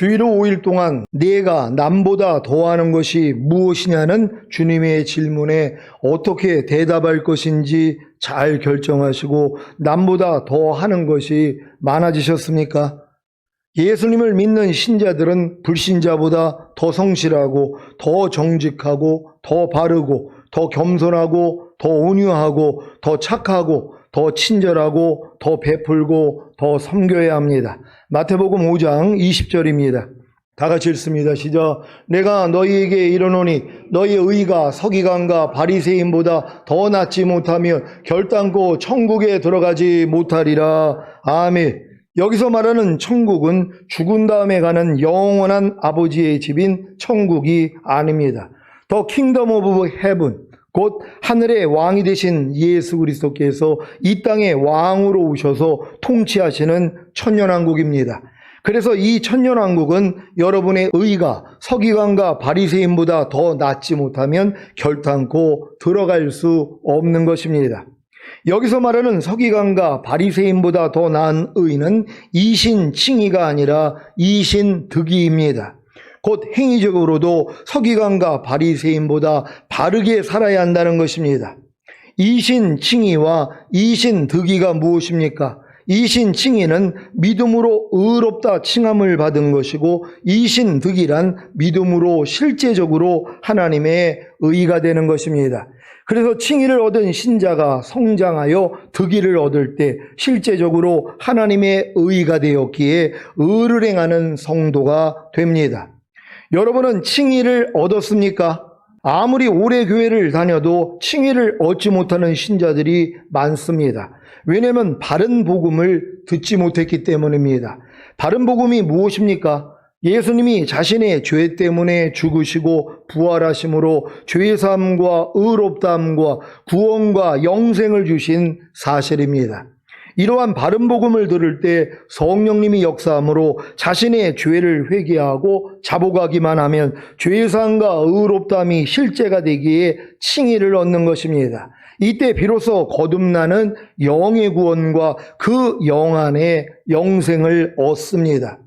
주일 후 5일 동안 내가 남보다 더하는 것이 무엇이냐는 주님의 질문에 어떻게 대답할 것인지 잘 결정하시고 남보다 더하는 것이 많아지셨습니까? 예수님을 믿는 신자들은 불신자보다 더 성실하고 더 정직하고 더 바르고 더 겸손하고 더 온유하고 더 착하고 더 친절하고 더 베풀고 더 섬겨야 합니다. 마태복음 5장 20절입니다. 다 같이 읽습니다. 시작. 내가 너희에게 이르노니 너희의 의가 서기관과 바리새인보다 더 낫지 못하면 결단코 천국에 들어가지 못하리라. 아멘. 여기서 말하는 천국은 죽은 다음에 가는 영원한 아버지의 집인 천국이 아닙니다. The Kingdom of Heaven, 곧 하늘의 왕이 되신 예수 그리스도께서 이 땅의 왕으로 오셔서 통치하시는 천년왕국입니다. 그래서 이 천년왕국은 여러분의 의가 서기관과 바리새인보다 더 낫지 못하면 결단코 들어갈 수 없는 것입니다. 여기서 말하는 서기관과 바리새인보다 더 나은 의는 이신칭의가 아니라 이신득의입니다. 곧 행위적으로도 서기관과 바리새인보다 바르게 살아야 한다는 것입니다. 이신칭의와 이신득의가 무엇입니까? 이신칭의는 믿음으로 의롭다 칭함을 받은 것이고 이신득의란 믿음으로 실제적으로 하나님의 의가 되는 것입니다. 그래서 칭의를 얻은 신자가 성장하여 득의를 얻을 때 실제적으로 하나님의 의가 되었기에 의를 행하는 성도가 됩니다. 여러분은 칭의를 얻었습니까? 아무리 오래 교회를 다녀도 칭의를 얻지 못하는 신자들이 많습니다. 왜냐하면 바른 복음을 듣지 못했기 때문입니다. 바른 복음이 무엇입니까? 예수님이 자신의 죄 때문에 죽으시고 부활하심으로 죄사함과 의롭다함과 구원과 영생을 주신 사실입니다. 이러한 바른 복음을 들을 때 성령님이 역사함으로 자신의 죄를 회개하고 자복하기만 하면 죄사함과 의롭다함이 실제가 되기에 칭의를 얻는 것입니다. 이때 비로소 거듭나는 영의 구원과 그 영 안에 영생을 얻습니다.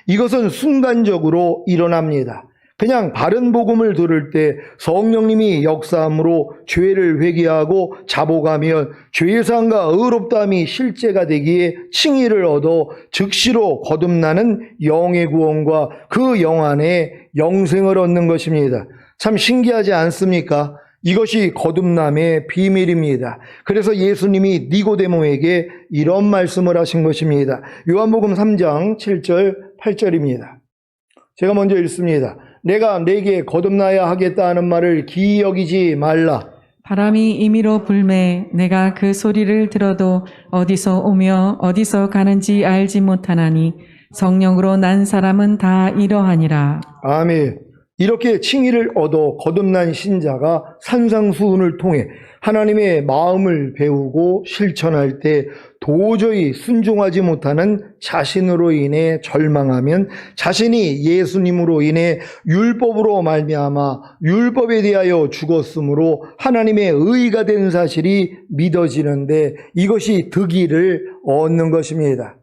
이것은 순간적으로 일어납니다. 그냥 바른 복음을 들을 때 성령님이 역사함으로 죄를 회개하고 자복하면 죄사함과 의롭다함이 실제가 되기에 칭의를 얻어 즉시로 거듭나는 영의 구원과 그 영 안에 영생을 얻는 것입니다. 참 신기하지 않습니까? 이것이 거듭남의 비밀입니다. 그래서 예수님이 니고데모에게 이런 말씀을 하신 것입니다. 요한복음 3장 7절 8절입니다. 제가 먼저 읽습니다. 내가 내게 거듭나야 하겠다 하는 말을 기이 여기지 말라. 바람이 임의로 불매 내가 그 소리를 들어도 어디서 오며 어디서 가는지 알지 못하나니 성령으로 난 사람은 다 이러하니라. 아멘. 이렇게 칭의를 얻어 거듭난 신자가 산상수훈을 통해 하나님의 마음을 배우고 실천할 때 도저히 순종하지 못하는 자신으로 인해 절망하면 자신이 예수님으로 인해 율법으로 말미암아 율법에 대하여 죽었으므로 하나님의 의가 된 사실이 믿어지는데 이것이 득의를 얻는 것입니다.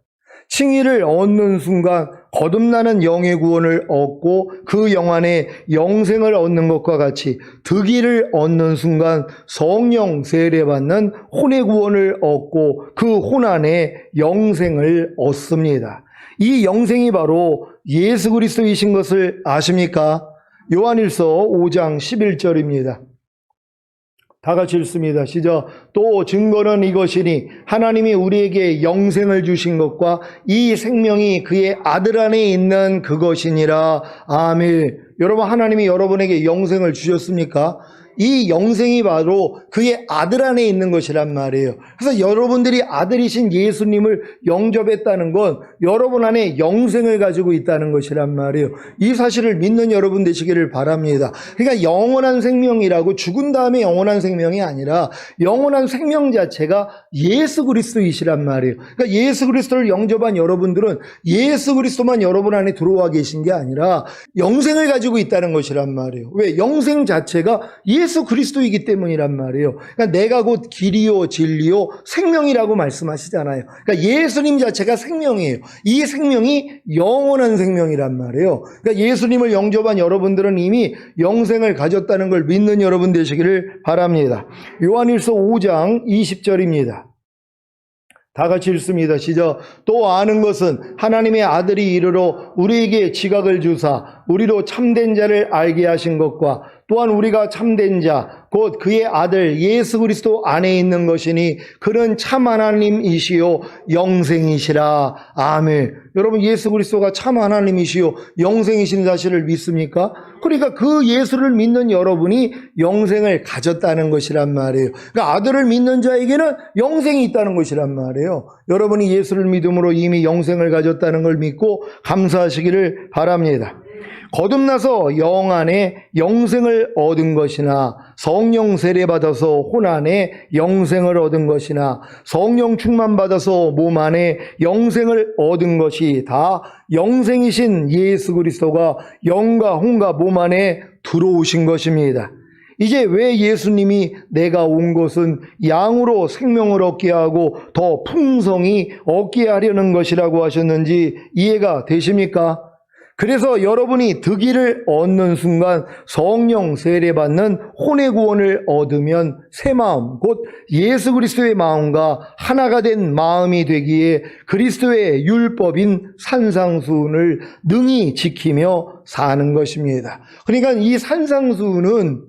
칭의를 얻는 순간 거듭나는 영의 구원을 얻고 그 영 안에 영생을 얻는 것과 같이 득의를 얻는 순간 성령 세례받는 혼의 구원을 얻고 그 혼 안에 영생을 얻습니다. 이 영생이 바로 예수 그리스도이신 것을 아십니까? 요한일서 5장 11절입니다. 다 같이 읽습니다. 시작. 또 증거는 이것이니 하나님이 우리에게 영생을 주신 것과 이 생명이 그의 아들 안에 있는 그것이니라. 아멘. 여러분, 하나님이 여러분에게 영생을 주셨습니까? 이 영생이 바로 그의 아들 안에 있는 것이란 말이에요. 그래서 여러분들이 아들이신 예수님을 영접했다는 건 여러분 안에 영생을 가지고 있다는 것이란 말이에요. 이 사실을 믿는 여러분 되시기를 바랍니다. 그러니까 영원한 생명이라고 죽은 다음에 영원한 생명이 아니라 영원한 생명 자체가 예수 그리스도이시란 말이에요. 그러니까 예수 그리스도를 영접한 여러분들은 예수 그리스도만 여러분 안에 들어와 계신 게 아니라 영생을 가지고 있다는 것이란 말이에요. 왜? 영생 자체가 예수 예수 그리스도이기 때문이란 말이에요. 그러니까 내가 곧 길이요 진리요 생명이라고 말씀하시잖아요. 그러니까 예수님 자체가 생명이에요. 이 생명이 영원한 생명이란 말이에요. 그러니까 예수님을 영접한 여러분들은 이미 영생을 가졌다는 걸 믿는 여러분 되시기를 바랍니다. 요한일서 5장 20절입니다. 다 같이 읽습니다. 시작. 또 아는 것은 하나님의 아들이 이르러 우리에게 지각을 주사 우리로 참된 자를 알게 하신 것과 또한 우리가 참된 자 곧 그의 아들 예수 그리스도 안에 있는 것이니 그는 참 하나님이시요 영생이시라. 아멘. 여러분, 예수 그리스도가 참 하나님이시요 영생이신 사실을 믿습니까? 그러니까 그 예수를 믿는 여러분이 영생을 가졌다는 것이란 말이에요. 그러니까 아들을 믿는 자에게는 영생이 있다는 것이란 말이에요. 여러분이 예수를 믿음으로 이미 영생을 가졌다는 걸 믿고 감사하시기를 바랍니다. 거듭나서 영 안에 영생을 얻은 것이나 성령 세례받아서 혼 안에 영생을 얻은 것이나 성령 충만받아서 몸 안에 영생을 얻은 것이 다 영생이신 예수 그리스도가 영과 혼과 몸 안에 들어오신 것입니다. 이제 왜 예수님이 내가 온 것은 양으로 생명을 얻게 하고 더 풍성히 얻게 하려는 것이라고 하셨는지 이해가 되십니까? 그래서 여러분이 득의를 얻는 순간 성령 세례받는 혼의 구원을 얻으면 새 마음, 곧 예수 그리스도의 마음과 하나가 된 마음이 되기에 그리스도의 율법인 산상수훈을 능히 지키며 사는 것입니다. 그러니까 이 산상수훈은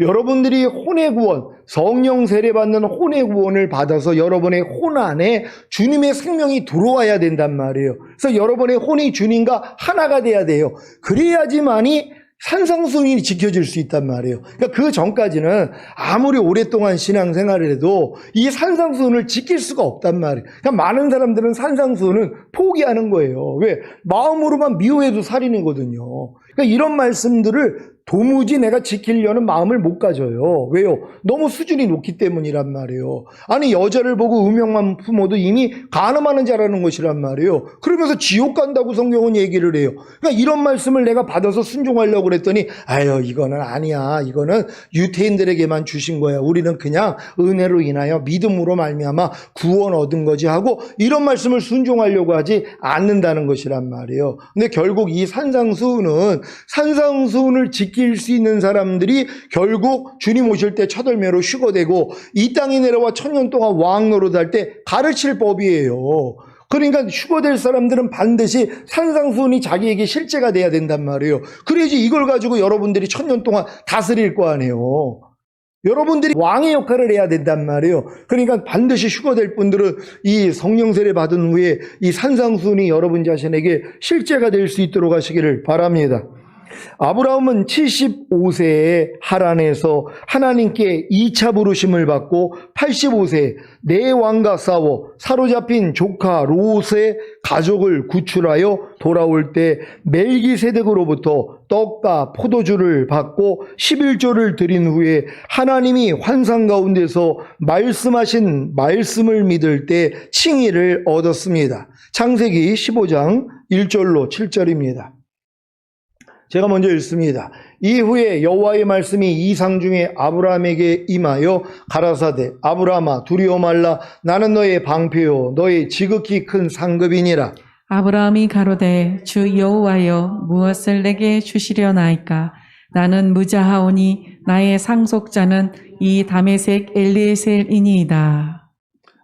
여러분들이 혼의 구원, 성령 세례받는 혼의 구원을 받아서 여러분의 혼 안에 주님의 생명이 들어와야 된단 말이에요. 그래서 여러분의 혼이 주님과 하나가 돼야 돼요. 그래야지만이 산상수훈이 지켜질 수 있단 말이에요. 그러니까 그 전까지는 아무리 오랫동안 신앙생활을 해도 이 산상수훈을 지킬 수가 없단 말이에요. 그러니까 많은 사람들은 산상수훈은 포기하는 거예요. 왜? 마음으로만 미워해도 살인이거든요. 그러니까 이런 말씀들을 도무지 내가 지키려는 마음을 못 가져요. 왜요? 너무 수준이 높기 때문이란 말이에요. 아니, 여자를 보고 음욕만 품어도 이미 간음하는 자라는 것이란 말이에요. 그러면서 지옥 간다고 성경은 얘기를 해요. 그러니까 이런 말씀을 내가 받아서 순종하려고 그랬더니 아유, 이거는 아니야. 이거는 유태인들에게만 주신 거야. 우리는 그냥 은혜로 인하여 믿음으로 말미암아 구원 얻은 거지 하고 이런 말씀을 순종하려고 하지 않는다는 것이란 말이에요. 근데 결국 이 산상수훈을 지킬 수 있는 사람들이 결국 주님 오실 때 첫월매로 휴거되고 이 땅에 내려와 1000년 동안 왕 노릇할 때 가르칠 법이에요. 그러니까 휴거될 사람들은 반드시 산상수훈이 자기에게 실제가 돼야 된단 말이에요. 그래야지 이걸 가지고 여러분들이 1000년 동안 다스릴 거 아니에요. 여러분들이 왕의 역할을 해야 된단 말이에요. 그러니까 반드시 휴거될 분들은 이 성령 세례 받은 후에 이 산상수훈이 여러분 자신에게 실제가 될 수 있도록 하시기를 바랍니다. 아브라함은 75세에 하란에서 하나님께 2차 부르심을 받고 85세에 내 왕과 싸워 사로잡힌 조카 롯의 가족을 구출하여 돌아올 때 멜기세덱으로부터 떡과 포도주를 받고 11조를 드린 후에 하나님이 환상 가운데서 말씀하신 말씀을 믿을 때 칭의를 얻었습니다. 창세기 15장 1절로 7절입니다. 제가 먼저 읽습니다. 이후에 여호와의 말씀이 이상 중에 아브라함에게 임하여 가라사대 아브라함아 두려워 말라 나는 너의 방패요 너의 지극히 큰 상급이니라. 아브라함이 가로되 주 여호와여 무엇을 내게 주시려나이까 나는 무자하오니 나의 상속자는 이 다메섹 엘리에셀이니이다.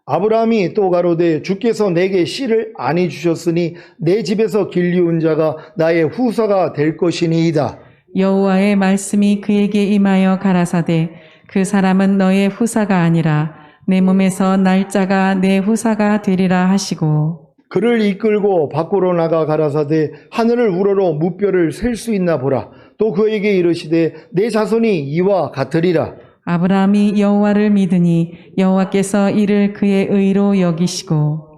아브라함이 또 가로되 주께서 내게 씨를 아니 주셨으니 내 집에서 길리온 자가 나의 후사가 될 것이니이다. 여호와의 말씀이 그에게 임하여 가라사대 그 사람은 너의 후사가 아니라 내 몸에서 날짜가 내 후사가 되리라 하시고 그를 이끌고 밖으로 나가 가라사대 하늘을 우러러 무뼈를 셀 수 있나 보라. 또 그에게 이르시되 내 자손이 이와 같으리라. 아브라함이 여호와를 믿으니 여호와께서 이를 그의 의로 여기시고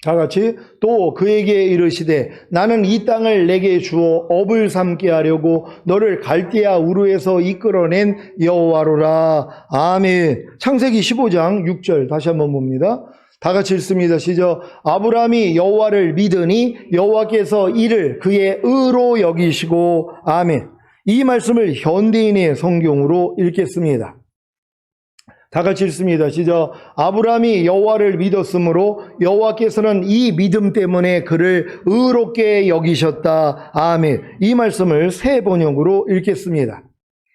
다 같이 또 그에게 이르시되 나는 이 땅을 내게 주어 업을 삼게 하려고 너를 갈대아 우르에서 이끌어낸 여호와로라. 아멘. 창세기 15장 6절 다시 한번 봅니다. 다 같이 읽습니다. 시작. 아브라함이 여호와를 믿으니 여호와께서 이를 그의 의로 여기시고 아멘. 이 말씀을 현대인의 성경으로 읽겠습니다. 다 같이 읽습니다. 시작. 아브라함이 여호와를 믿었으므로 여호와께서는 이 믿음 때문에 그를 의롭게 여기셨다. 아멘. 이 말씀을 새 번역으로 읽겠습니다.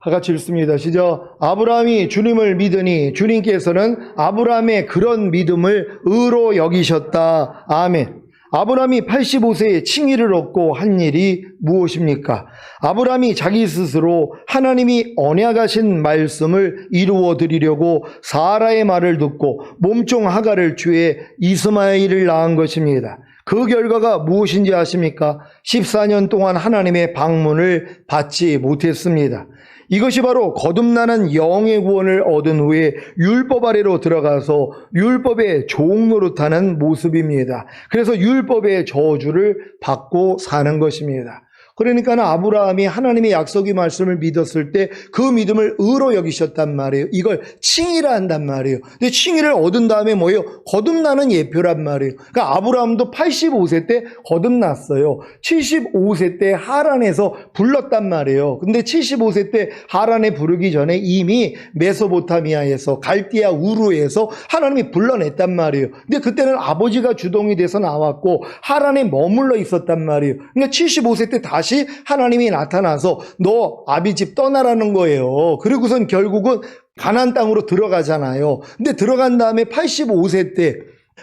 다 같이 읽습니다. 시작. 아브라함이 주님을 믿으니 주님께서는 아브라함의 그런 믿음을 의로 여기셨다. 아멘. 아브라함이 85세에 칭의를 얻고 한 일이 무엇입니까? 아브라함이 자기 스스로 하나님이 언약하신 말씀을 이루어 드리려고 사라의 말을 듣고 몸종 하가를 취해 이스마엘을 낳은 것입니다. 그 결과가 무엇인지 아십니까? 14년 동안 하나님의 방문을 받지 못했습니다. 이것이 바로 거듭나는 영의 구원을 얻은 후에 율법 아래로 들어가서 율법의 종노릇하는 모습입니다. 그래서 율법의 저주를 받고 사는 것입니다. 그러니까 아브라함이 하나님의 약속의 말씀을 믿었을 때 그 믿음을 의로 여기셨단 말이에요. 이걸 칭의라 한단 말이에요. 근데 칭의를 얻은 다음에 뭐예요? 거듭나는 예표란 말이에요. 그러니까 아브라함도 85세 때 거듭났어요. 75세 때 하란에서 불렀단 말이에요. 근데 75세 때 하란에 부르기 전에 이미 메소포타미아에서 갈대아 우르에서 하나님이 불러냈단 말이에요. 근데 그때는 아버지가 주동이 돼서 나왔고 하란에 머물러 있었단 말이에요. 그러니까 75세 때 다시 하나님이 나타나서 너 아비집 떠나라는 거예요. 그리고선 결국은 가나안 땅으로 들어가잖아요. 근데 들어간 다음에 85세 때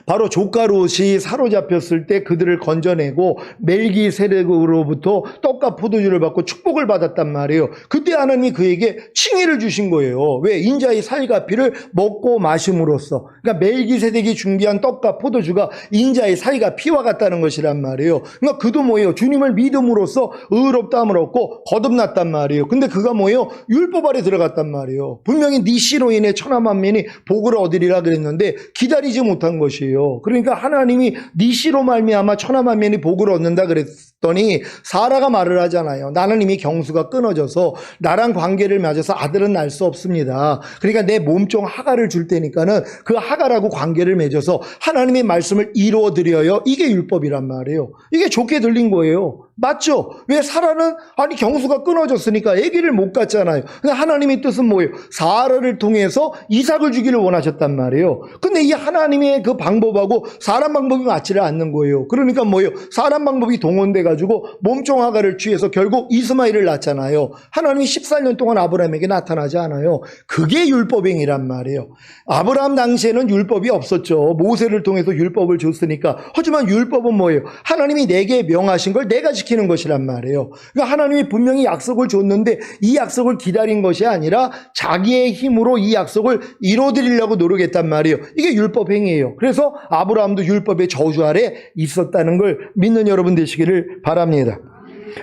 바로 조카 롯이 사로잡혔을 때 그들을 건져내고 멜기세덱으로부터 떡과 포도주를 받고 축복을 받았단 말이에요. 그때 하나님이 그에게 칭의를 주신 거예요. 왜? 인자의 살가피를 먹고 마심으로써. 그러니까 멜기세덱이 준비한 떡과 포도주가 인자의 살가피와 같다는 것이란 말이에요. 그러니까 그도 뭐예요? 주님을 믿음으로써 의롭다함을 얻고 거듭났단 말이에요. 근데 그가 뭐예요? 율법 아래 들어갔단 말이에요. 분명히 네 씨로 인해 천하만민이 복을 얻으리라 그랬는데 기다리지 못한 것이에요. 그러니까 하나님이 네 씨로 말미암아 천하만민이 복을 얻는다 그랬더니 사라가 말을 하잖아요. 나는 이미 경수가 끊어져서 나랑 관계를 맺어서 아들은 낳을 수 없습니다. 그러니까 내 몸종 하가를 줄 테니까는 그 하가라고 관계를 맺어서 하나님의 말씀을 이루어 드려요. 이게 율법이란 말이에요. 이게 좋게 들린 거예요. 맞죠? 왜 사라는 아니 경수가 끊어졌으니까 아기를 못 갖잖아요. 근데 하나님의 뜻은 뭐예요? 사라를 통해서 이삭을 주기를 원하셨단 말이에요. 근데 이 하나님의 그 방법하고 사람 방법이 맞지를 않는 거예요. 그러니까 뭐예요? 사람 방법이 동원돼 가지고 몸종 하가를 취해서 결국 이스마엘을 낳잖아요. 하나님이 14년 동안 아브라함에게 나타나지 않아요. 그게 율법행위란 말이에요. 아브라함 당시에는 율법이 없었죠. 모세를 통해서 율법을 줬으니까. 하지만 율법은 뭐예요? 하나님이 내게 명하신 걸 내가 지키는 것이란 말이에요. 그러니까 하나님이 분명히 약속을 줬는데 이 약속을 기다린 것이 아니라 자기의 힘으로 이 약속을 이뤄드리려고 노력했단 말이에요. 이게 율법 행위예요. 그래서 아브라함도 율법의 저주 아래 있었다는 걸 믿는 여러분 되시기를 바랍니다.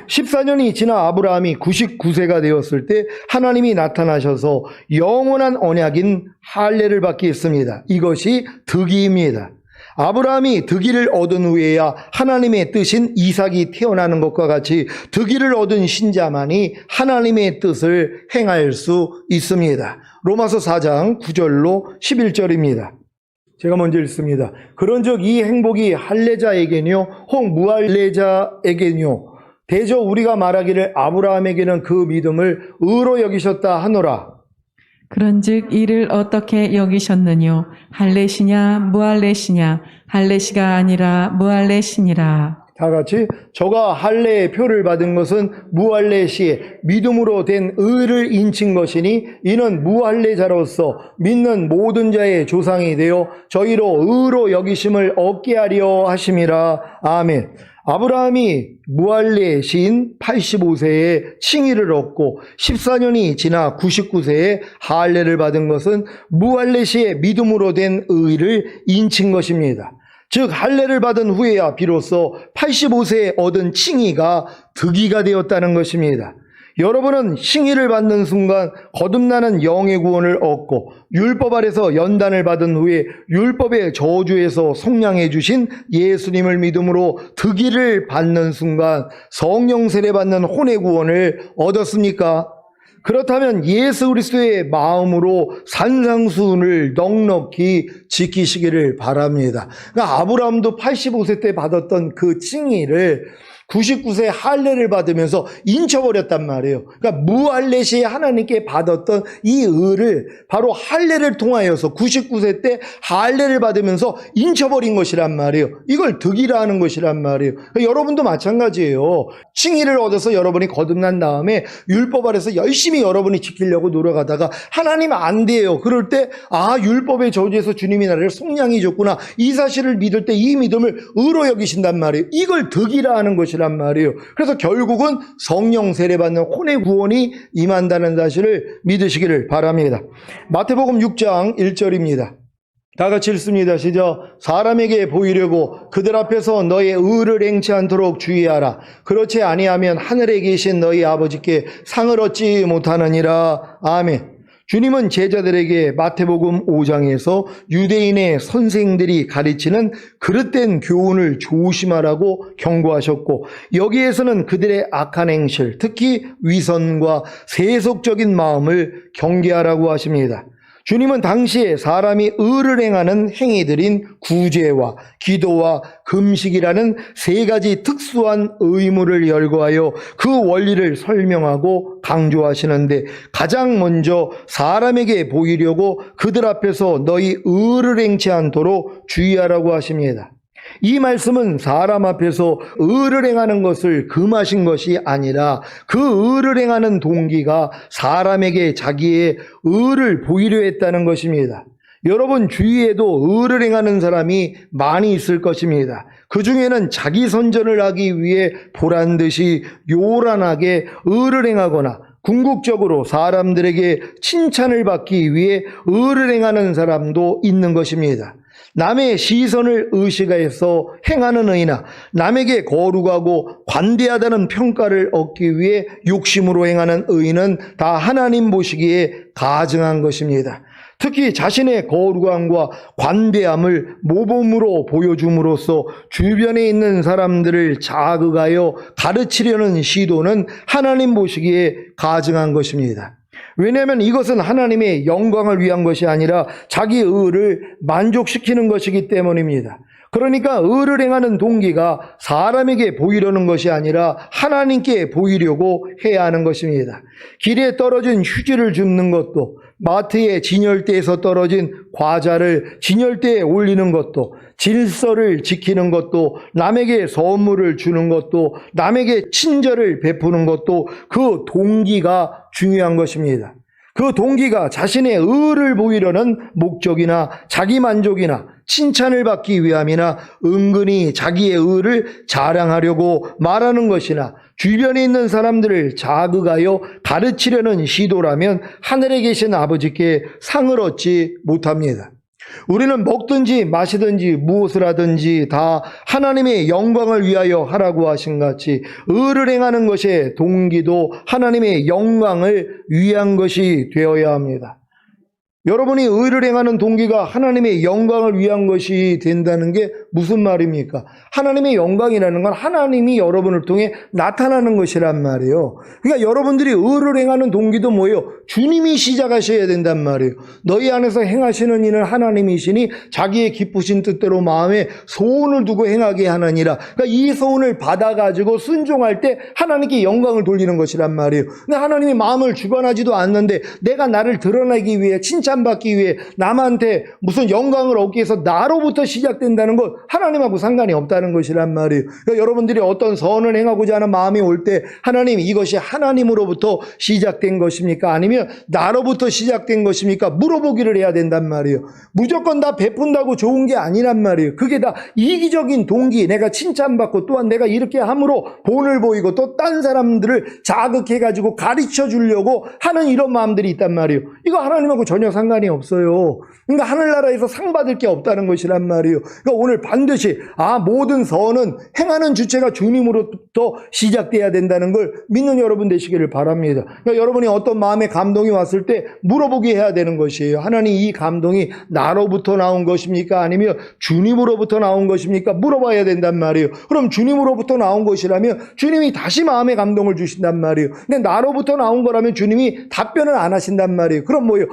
14년이 지나 아브라함이 99세가 되었을 때 하나님이 나타나셔서 영원한 언약인 할례를 받게 했습니다. 이것이 득이입니다. 아브라함이 득의를 얻은 후에야 하나님의 뜻인 이삭이 태어나는 것과 같이 득의를 얻은 신자만이 하나님의 뜻을 행할 수 있습니다. 로마서 4장 9절로 11절입니다. 제가 먼저 읽습니다. 그런즉 이 행복이 할례자에게뇨 혹 무할례자에게뇨 대저 우리가 말하기를 아브라함에게는 그 믿음을 의로 여기셨다 하노라. 그런즉 이를 어떻게 여기셨느뇨? 할례시냐 무할례시냐? 할례시가 아니라 무할례시니라. 다 같이 저가 할례의 표를 받은 것은 무할례 시에 믿음으로 된 의를 인친 것이니 이는 무할례자로서 믿는 모든 자의 조상이 되어 저희로 의로 여기심을 얻게 하려 하심이라. 아멘. 아브라함이 무할례 시인 85세에 칭의를 얻고 14년이 지나 99세에 할례를 받은 것은 무할례 시에 믿음으로 된 의를 인친 것입니다. 즉 할례를 받은 후에야 비로소 85세에 얻은 칭의가 득의가 되었다는 것입니다. 여러분은 칭의를 받는 순간 거듭나는 영의 구원을 얻고 율법 아래서 연단을 받은 후에 율법의 저주에서 속량해 주신 예수님을 믿음으로 득의를 받는 순간 성령 세례 받는 혼의 구원을 얻었습니까? 그렇다면 예수 그리스도의 마음으로 산상수훈을 넉넉히 지키시기를 바랍니다. 그러니까 아브라함도 85세 때 받았던 그 칭의를 99세 할례를 받으면서 인쳐버렸단 말이에요. 그러니까 무할례 시에 하나님께 받았던 이 의를 바로 할례를 통하여서 99세 때 할례를 받으면서 인쳐버린 것이란 말이에요. 이걸 득이라 하는 것이란 말이에요. 그러니까 여러분도 마찬가지예요. 칭의를 얻어서 여러분이 거듭난 다음에 율법 아래서 열심히 여러분이 지키려고 노력하다가 하나님 안 돼요. 그럴 때 율법의 저주에서 주님이 나를 속량해 줬구나. 이 사실을 믿을 때 이 믿음을 의로 여기신단 말이에요. 이걸 득이라 하는 것이란 말이에요. 그래서 결국은 성령 세례받는 혼의 구원이 임한다는 사실을 믿으시기를 바랍니다. 마태복음 6장 1절입니다. 다 같이 읽습니다. 시작. 사람에게 보이려고 그들 앞에서 너의 의를 행치 않도록 주의하라. 그렇지 아니하면 하늘에 계신 너희 아버지께 상을 얻지 못하느니라. 아멘. 주님은 제자들에게 마태복음 5장에서 유대인의 선생들이 가르치는 그릇된 교훈을 조심하라고 경고하셨고, 여기에서는 그들의 악한 행실, 특히 위선과 세속적인 마음을 경계하라고 하십니다. 주님은 당시에 사람이 의를 행하는 행위들인 구제와 기도와 금식이라는 세 가지 특수한 의무를 열거하여 그 원리를 설명하고 강조하시는데, 가장 먼저 사람에게 보이려고 그들 앞에서 너희 의를 행치 않도록 주의하라고 하십니다. 이 말씀은 사람 앞에서 의를 행하는 것을 금하신 것이 아니라 그 의를 행하는 동기가 사람에게 자기의 의를 보이려 했다는 것입니다. 여러분 주위에도 의를 행하는 사람이 많이 있을 것입니다. 그 중에는 자기 선전을 하기 위해 보란듯이 요란하게 의를 행하거나 궁극적으로 사람들에게 칭찬을 받기 위해 의를 행하는 사람도 있는 것입니다. 남의 시선을 의식해서 행하는 의나 남에게 거룩하고 관대하다는 평가를 얻기 위해 욕심으로 행하는 의는 다 하나님 보시기에 가증한 것입니다. 특히 자신의 거룩함과 관대함을 모범으로 보여줌으로써 주변에 있는 사람들을 자극하여 가르치려는 시도는 하나님 보시기에 가증한 것입니다. 왜냐하면 이것은 하나님의 영광을 위한 것이 아니라 자기 의를 만족시키는 것이기 때문입니다. 그러니까 의를 행하는 동기가 사람에게 보이려는 것이 아니라 하나님께 보이려고 해야 하는 것입니다. 길에 떨어진 휴지를 줍는 것도, 마트의 진열대에서 떨어진 과자를 진열대에 올리는 것도, 질서를 지키는 것도, 남에게 선물을 주는 것도, 남에게 친절을 베푸는 것도 그 동기가 중요한 것입니다. 그 동기가 자신의 의를 보이려는 목적이나 자기 만족이나 칭찬을 받기 위함이나 은근히 자기의 의를 자랑하려고 말하는 것이나 주변에 있는 사람들을 자극하여 가르치려는 시도라면 하늘에 계신 아버지께 상을 얻지 못합니다. 우리는 먹든지 마시든지 무엇을 하든지 다 하나님의 영광을 위하여 하라고 하신 같이 의를 행하는 것의 동기도 하나님의 영광을 위한 것이 되어야 합니다. 여러분이 의를 행하는 동기가 하나님의 영광을 위한 것이 된다는 게 무슨 말입니까? 하나님의 영광이라는 건 하나님이 여러분을 통해 나타나는 것이란 말이에요. 그러니까 여러분들이 의를 행하는 동기도 뭐예요? 주님이 시작하셔야 된단 말이에요. 너희 안에서 행하시는 이는 하나님이시니 자기의 기쁘신 뜻대로 마음에 소원을 두고 행하게 하느니라. 그러니까 이 소원을 받아가지고 순종할 때 하나님께 영광을 돌리는 것이란 말이에요. 근데 하나님이 마음을 주관하지도 않는데 내가 나를 드러내기 위해 칭찬받기 위해 남한테 무슨 영광을 얻기 위해서 나로부터 시작된다는 것 하나님하고 상관이 없다는 것이란 말이에요. 그러니까 여러분들이 어떤 선을 행하고자 하는 마음이 올 때 하나님 이것이 하나님으로부터 시작된 것입니까? 아니면 나로부터 시작된 것입니까? 물어보기를 해야 된단 말이에요. 무조건 다 베푼다고 좋은 게 아니란 말이에요. 그게 다 이기적인 동기, 내가 칭찬받고 또한 내가 이렇게 함으로 본을 보이고 또 딴 사람들을 자극해가지고 가르쳐 주려고 하는 이런 마음들이 있단 말이에요. 이거 하나님하고 전혀 상관이 없어요. 그러니까 하늘나라에서 상 받을 게 없다는 것이란 말이에요. 그러니까 오늘 반드시 모든 선은 행하는 주체가 주님으로부터 시작돼야 된다는 걸 믿는 여러분 되시기를 바랍니다. 그러니까 여러분이 어떤 마음의 감동이 왔을 때 물어보게 해야 되는 것이에요. 하나님 이 감동이 나로부터 나온 것입니까? 아니면 주님으로부터 나온 것입니까? 물어봐야 된단 말이에요. 그럼 주님으로부터 나온 것이라면 주님이 다시 마음의 감동을 주신단 말이에요. 근데 나로부터 나온 거라면 주님이 답변을 안 하신단 말이에요. 그럼 뭐예요?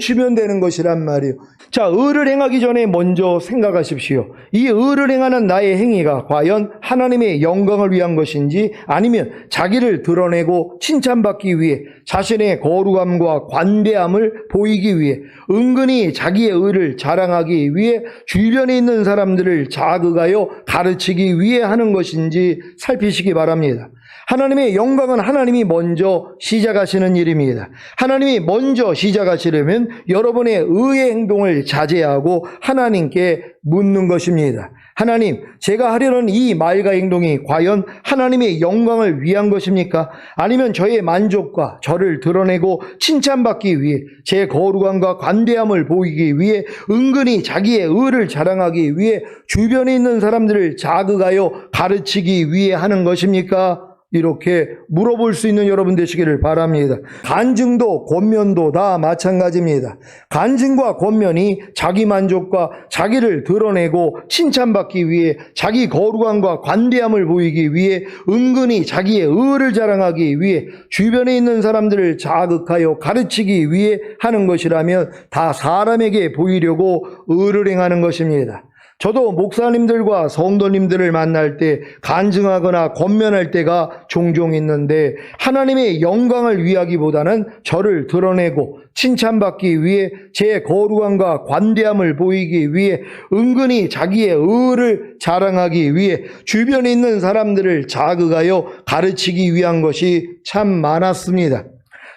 멈추면 되는 것이란 말이에요. 자, 의를 행하기 전에 먼저 생각하십시오. 이 의를 행하는 나의 행위가 과연 하나님의 영광을 위한 것인지 아니면 자기를 드러내고 칭찬받기 위해 자신의 거룩함과 관대함을 보이기 위해 은근히 자기의 의를 자랑하기 위해 주변에 있는 사람들을 자극하여 가르치기 위해 하는 것인지 살피시기 바랍니다. 하나님의 영광은 하나님이 먼저 시작하시는 일입니다. 하나님이 먼저 시작하시려면 여러분의 의의 행동을 자제하고 하나님께 묻는 것입니다. 하나님, 제가 하려는 이 말과 행동이 과연 하나님의 영광을 위한 것입니까? 아니면 저의 만족과 저를 드러내고 칭찬받기 위해 제 거룩함과 관대함을 보이기 위해 은근히 자기의 의를 자랑하기 위해 주변에 있는 사람들을 자극하여 가르치기 위해 하는 것입니까? 이렇게 물어볼 수 있는 여러분 되시기를 바랍니다. 간증도 권면도 다 마찬가지입니다. 간증과 권면이 자기 만족과 자기를 드러내고 칭찬받기 위해 자기 거룩함과 관대함을 보이기 위해 은근히 자기의 의를 자랑하기 위해 주변에 있는 사람들을 자극하여 가르치기 위해 하는 것이라면 다 사람에게 보이려고 의를 행하는 것입니다. 저도 목사님들과 성도님들을 만날 때 간증하거나 권면할 때가 종종 있는데 하나님의 영광을 위하기보다는 저를 드러내고 칭찬받기 위해 제 거룩함과 관대함을 보이기 위해 은근히 자기의 의를 자랑하기 위해 주변에 있는 사람들을 자극하여 가르치기 위한 것이 참 많았습니다.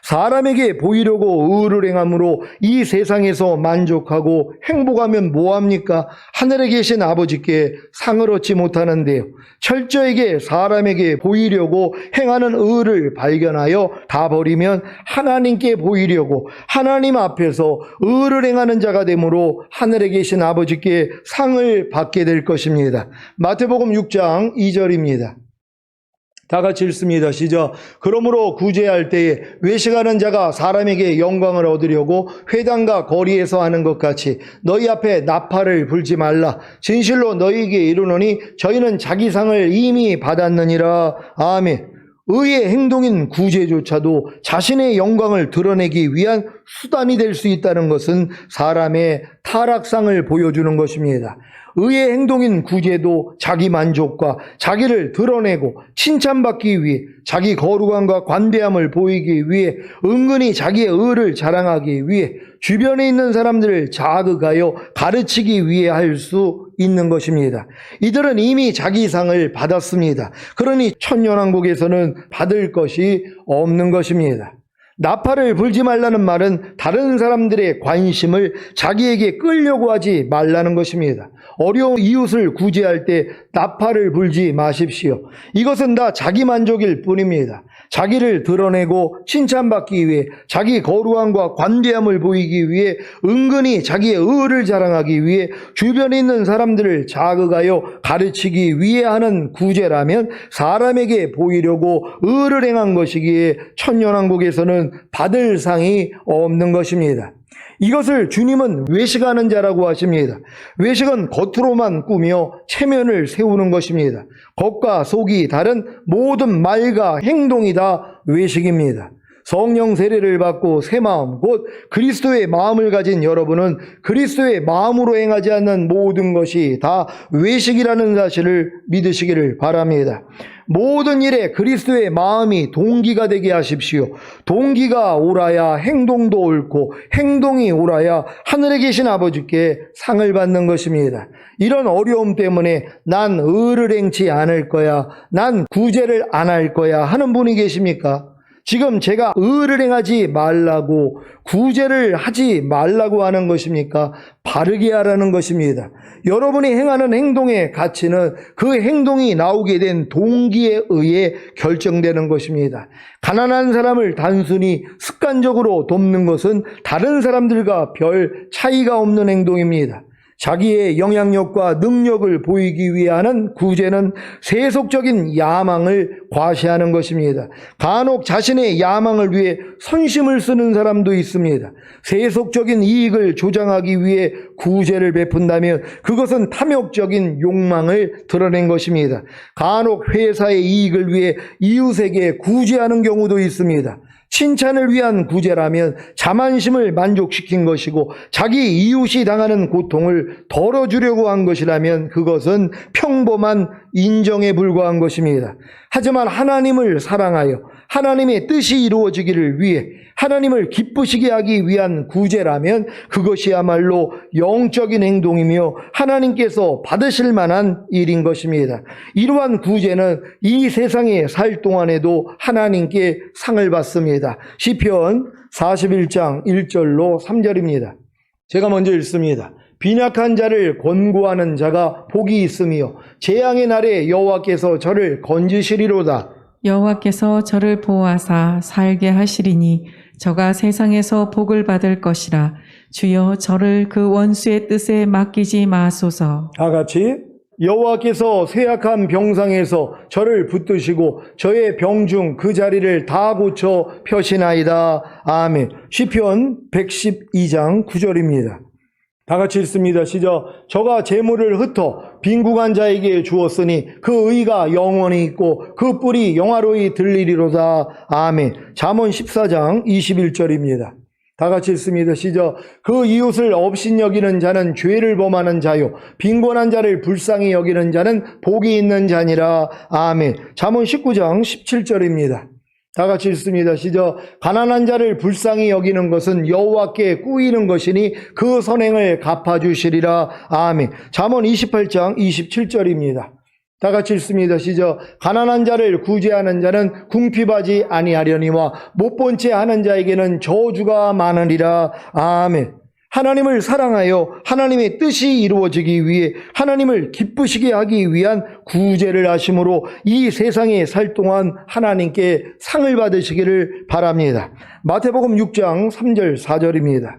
사람에게 보이려고 의를 행함으로 이 세상에서 만족하고 행복하면 뭐합니까? 하늘에 계신 아버지께 상을 얻지 못하는데요. 철저하게 사람에게 보이려고 행하는 의를 발견하여 다 버리면 하나님께 보이려고 하나님 앞에서 의를 행하는 자가 되므로 하늘에 계신 아버지께 상을 받게 될 것입니다. 마태복음 6장 2절입니다. 다 같이 읽습니다. 시작. 그러므로 구제할 때에 외식하는 자가 사람에게 영광을 얻으려고 회당과 거리에서 하는 것 같이 너희 앞에 나팔을 불지 말라. 진실로 너희에게 이르노니 저희는 자기 상을 이미 받았느니라. 아멘. 의의 행동인 구제조차도 자신의 영광을 드러내기 위한 수단이 될 수 있다는 것은 사람의 타락상을 보여주는 것입니다. 의의 행동인 구제도 자기 만족과 자기를 드러내고 칭찬받기 위해 자기 거룩함과 관대함을 보이기 위해 은근히 자기의 의를 자랑하기 위해 주변에 있는 사람들을 자극하여 가르치기 위해 할 수 있는 것입니다. 이들은 이미 자기 상을 받았습니다. 그러니 천년왕국에서는 받을 것이 없는 것입니다. 나팔을 불지 말라는 말은 다른 사람들의 관심을 자기에게 끌려고 하지 말라는 것입니다. 어려운 이웃을 구제할 때 나팔을 불지 마십시오. 이것은 다 자기 만족일 뿐입니다. 자기를 드러내고 칭찬받기 위해 자기 거룩함과 관대함을 보이기 위해 은근히 자기의 의를 자랑하기 위해 주변에 있는 사람들을 자극하여 가르치기 위해 하는 구제라면 사람에게 보이려고 의를 행한 것이기에 천년왕국에서는 받을 상이 없는 것입니다. 이것을 주님은 외식하는 자라고 하십니다. 외식은 겉으로만 꾸며 체면을 세우는 것입니다. 겉과 속이 다른 모든 말과 행동이 다 외식입니다. 성령 세례를 받고 새 마음, 곧 그리스도의 마음을 가진 여러분은 그리스도의 마음으로 행하지 않는 모든 것이 다 외식이라는 사실을 믿으시기를 바랍니다. 모든 일에 그리스도의 마음이 동기가 되게 하십시오. 동기가 옳아야 행동도 옳고 행동이 옳아야 하늘에 계신 아버지께 상을 받는 것입니다. 이런 어려움 때문에 난 의를 행치 않을 거야, 난 구제를 안 할 거야 하는 분이 계십니까? 지금 제가 의를 행하지 말라고 구제를 하지 말라고 하는 것입니까? 바르게 하라는 것입니다. 여러분이 행하는 행동의 가치는 그 행동이 나오게 된 동기에 의해 결정되는 것입니다. 가난한 사람을 단순히 습관적으로 돕는 것은 다른 사람들과 별 차이가 없는 행동입니다. 자기의 영향력과 능력을 보이기 위하는 구제는 세속적인 야망을 과시하는 것입니다. 간혹 자신의 야망을 위해 선심을 쓰는 사람도 있습니다. 세속적인 이익을 조장하기 위해 구제를 베푼다면 그것은 탐욕적인 욕망을 드러낸 것입니다. 간혹 회사의 이익을 위해 이웃에게 구제하는 경우도 있습니다. 칭찬을 위한 구제라면 자만심을 만족시킨 것이고 자기 이웃이 당하는 고통을 덜어주려고 한 것이라면 그것은 평범한 인정에 불과한 것입니다. 하지만 하나님을 사랑하여 하나님의 뜻이 이루어지기를 위해 하나님을 기쁘시게 하기 위한 구제라면 그것이야말로 영적인 행동이며 하나님께서 받으실 만한 일인 것입니다. 이러한 구제는 이 세상에 살 동안에도 하나님께 상을 받습니다. 시편 41장 1절로 3절입니다. 제가 먼저 읽습니다. 빈약한 자를 권고하는 자가 복이 있으며 재앙의 날에 여호와께서 저를 건지시리로다. 여호와께서 저를 보호하사 살게 하시리니 저가 세상에서 복을 받을 것이라. 주여 저를 그 원수의 뜻에 맡기지 마소서. 다 같이 여호와께서 쇠약한 병상에서 저를 붙드시고 저의 병중 그 자리를 다 고쳐 펴시나이다. 아멘. 시편 112장 9절입니다. 다 같이 읽습니다. 시작. 저가 재물을 흩어 빈궁한 자에게 주었으니 그 의가 영원히 있고 그 뿔이 영화로이 들리리로다. 아멘. 잠언 14장 21절입니다. 다 같이 읽습니다. 시작. 그 이웃을 업신여기는 자는 죄를 범하는 자요 빈곤한 자를 불쌍히 여기는 자는 복이 있는 자니라. 아멘. 잠언 19장 17절입니다. 다 같이 읽습니다. 시작. 가난한 자를 불쌍히 여기는 것은 여호와께 꾸이는 것이니 그 선행을 갚아주시리라. 아멘. 잠언 28장 27절입니다. 다 같이 읽습니다. 시작. 가난한 자를 구제하는 자는 궁핍하지 아니하려니와 못본 채 하는 자에게는 저주가 많으리라. 아멘. 하나님을 사랑하여 하나님의 뜻이 이루어지기 위해 하나님을 기쁘시게 하기 위한 구제를 하심으로 이 세상에 살 동안 하나님께 상을 받으시기를 바랍니다. 마태복음 6장 3절 4절입니다.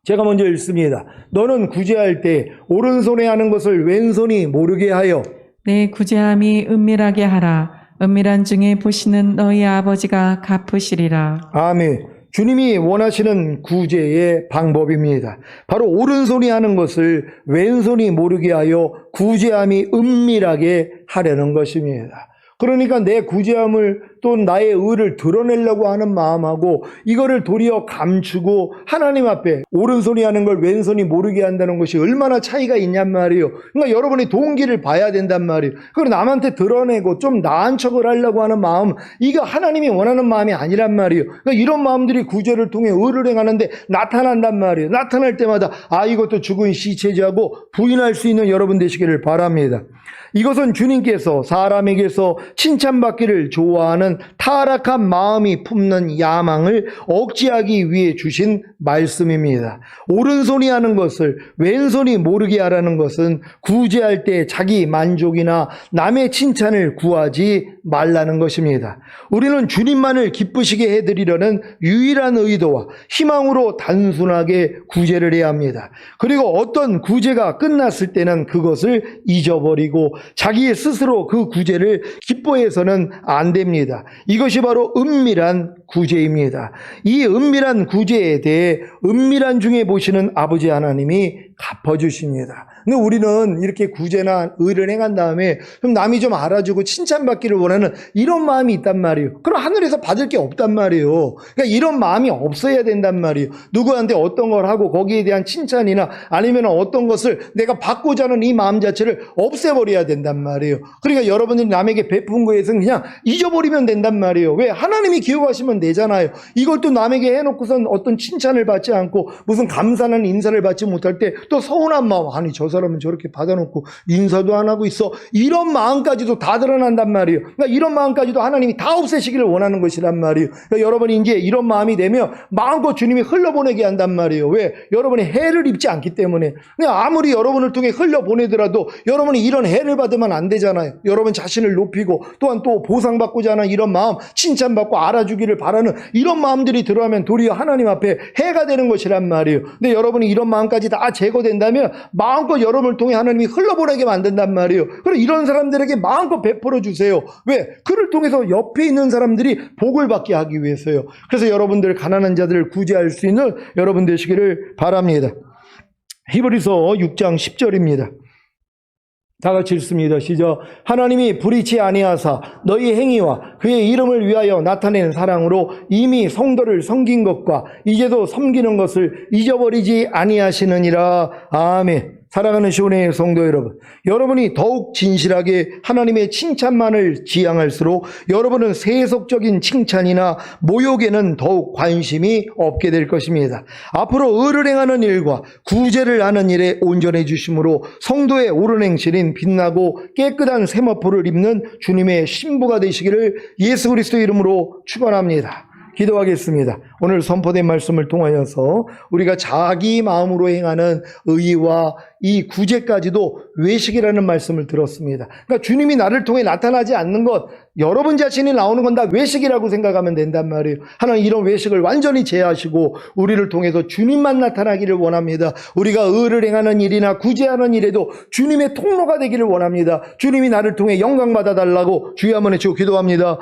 제가 먼저 읽습니다. 너는 구제할 때 오른손에 하는 것을 왼손이 모르게 하여 내 구제함이 은밀하게 하라. 은밀한 중에 보시는 너희 아버지가 갚으시리라. 아멘. 주님이 원하시는 구제의 방법입니다. 바로 오른손이 하는 것을 왼손이 모르게 하여 구제함이 은밀하게 하려는 것입니다. 그러니까 내 구제함을 또 나의 의를 드러내려고 하는 마음하고 이거를 도리어 감추고 하나님 앞에 오른손이 하는 걸 왼손이 모르게 한다는 것이 얼마나 차이가 있냔 말이에요. 그러니까 여러분이 동기를 봐야 된단 말이에요. 그걸 남한테 드러내고 좀 나은 척을 하려고 하는 마음, 이거 하나님이 원하는 마음이 아니란 말이에요. 그러니까 이런 마음들이 구제를 통해 의를 행하는데 나타난단 말이에요. 나타날 때마다 이것도 죽은 시체지하고 부인할 수 있는 여러분 되시기를 바랍니다. 이것은 주님께서 사람에게서 칭찬받기를 좋아하는 타락한 마음이 품는 야망을 억제하기 위해 주신 말씀입니다. 오른손이 하는 것을 왼손이 모르게 하라는 것은 구제할 때 자기 만족이나 남의 칭찬을 구하지 말라는 것입니다. 우리는 주님만을 기쁘시게 해드리려는 유일한 의도와 희망으로 단순하게 구제를 해야 합니다. 그리고 어떤 구제가 끝났을 때는 그것을 잊어버리고 자기 스스로 그 구제를 기뻐해서는 안 됩니다. 이것이 바로 은밀한 구제입니다. 이 은밀한 구제에 대해 은밀한 중에 보시는 아버지 하나님이 갚아주십니다. 근데 우리는 이렇게 구제나 의를 행한 다음에 좀 남이 좀 알아주고 칭찬받기를 원하는 이런 마음이 있단 말이에요. 그럼 하늘에서 받을 게 없단 말이에요. 그러니까 이런 마음이 없어야 된단 말이에요. 누구한테 어떤 걸 하고 거기에 대한 칭찬이나 아니면 어떤 것을 내가 받고자 하는 이 마음 자체를 없애버려야 된단 말이에요. 그러니까 여러분들이 남에게 베푼 거에서는 그냥 잊어버리면 된단 말이에요. 왜? 하나님이 기억하시면 되잖아요. 이걸 또 남에게 해놓고선 어떤 칭찬을 받지 않고 무슨 감사는 인사를 받지 못할 때 또 서운한 마음, 아니 저 사람은 저렇게 받아놓고 인사도 안 하고 있어. 이런 마음까지도 다 드러난단 말이에요. 그러니까 이런 마음까지도 하나님이 다 없애시기를 원하는 것이란 말이에요. 그러니까 여러분이 이제 이런 마음이 되면 마음껏 주님이 흘려보내게 한단 말이에요. 왜? 여러분이 해를 입지 않기 때문에. 그냥 아무리 여러분을 통해 흘려보내더라도 여러분이 이런 해를 받으면 안 되잖아요. 여러분 자신을 높이고 또한 또 보상받고자 하는 이런 마음, 칭찬받고 알아주기를 바라는 이런 마음들이 들어가면 도리어 하나님 앞에 해가 되는 것이란 말이에요. 근데 여러분이 이런 마음까지 다 제거된다면 마음껏 여러분을 통해 하나님이 흘러보내게 만든단 말이에요. 그럼 이런 사람들에게 마음껏 베풀어 주세요. 왜? 그를 통해서 옆에 있는 사람들이 복을 받게 하기 위해서요. 그래서 여러분들 가난한 자들을 구제할 수 있는 여러분 되시기를 바랍니다. 히브리서 6장 10절입니다. 다 같이 읽습니다. 시작. 하나님이 불의치 아니하사 너희 행위와 그의 이름을 위하여 나타낸 사랑으로 이미 성도를 섬긴 것과 이제도 섬기는 것을 잊어버리지 아니하시느니라. 아멘. 사랑하는 시온의 성도 여러분, 여러분이 더욱 진실하게 하나님의 칭찬만을 지향할수록 여러분은 세속적인 칭찬이나 모욕에는 더욱 관심이 없게 될 것입니다. 앞으로 의를 행하는 일과 구제를 하는 일에 온전해 주심으로 성도의 옳은 행실인 빛나고 깨끗한 세마포를 입는 주님의 신부가 되시기를 예수 그리스도 이름으로 축원합니다. 기도하겠습니다. 오늘 선포된 말씀을 통하여서 우리가 자기 마음으로 행하는 의와 이 구제까지도 외식이라는 말씀을 들었습니다. 그러니까 주님이 나를 통해 나타나지 않는 것, 여러분 자신이 나오는 건 다 외식이라고 생각하면 된단 말이에요. 하나님 이런 외식을 완전히 제하시고 우리를 통해서 주님만 나타나기를 원합니다. 우리가 의를 행하는 일이나 구제하는 일에도 주님의 통로가 되기를 원합니다. 주님이 나를 통해 영광 받아달라고 주여 한번 외치고 기도합니다.